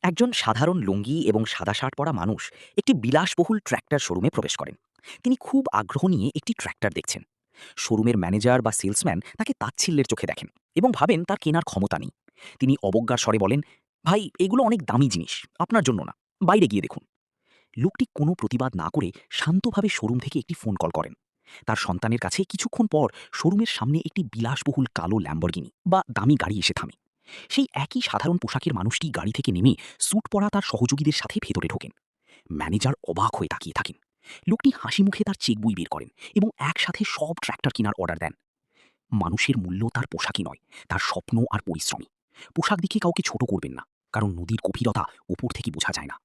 একজন সাধারণ লুঙ্গি এবং সাদা শার্ট পরা মানুষ একটি বিলাসবহুল ট্র্যাক্টর শোরুমে প্রবেশ করেন। তিনি খুব আগ্রহ নিয়ে একটি ট্র্যাক্টর দেখছেন। শোরুমের ম্যানেজার বা সেলসম্যান তাকে তাচ্ছিল্যের চোখে দেখেন এবং ভাবেন তার কেনার ক্ষমতা নেই। তিনি অবজ্ঞার স্বরে বলেন, ভাই, এগুলো অনেক দামি জিনিস, আপনার জন্য না, বাইরে গিয়ে দেখুন। লোকটি কোনো প্রতিবাদ না করে শান্তভাবে শোরুম থেকে একটি ফোন কল করেন। তার সন্তানের কাছে কিছুক্ষণ পর শোরুমের সামনে একটি বিলাসবহুল কালো ল্যাম্বরগিনি বা দামি গাড়ি এসে থামে। সেই একই সাধারণ পোশাকের মানুষটি গাড়ি থেকে নেমে স্যুট পরা তার সহযোগীদের সাথে ভেতরে ঢোকেন। ম্যানেজার অবাক হয়ে তাকিয়ে থাকেন। লোকটি হাসি মুখে তার চেক বই বের করেন এবং একসাথে সব ট্র্যাক্টর কেনার অর্ডার দেন। মানুষের মূল্য তার পোশাকই নয়, তার স্বপ্ন আর পরিশ্রমী। পোশাক দেখে কাউকে ছোট করবেন না, কারণ নদীর গভীরতা ওপর থেকে বোঝা যায় না।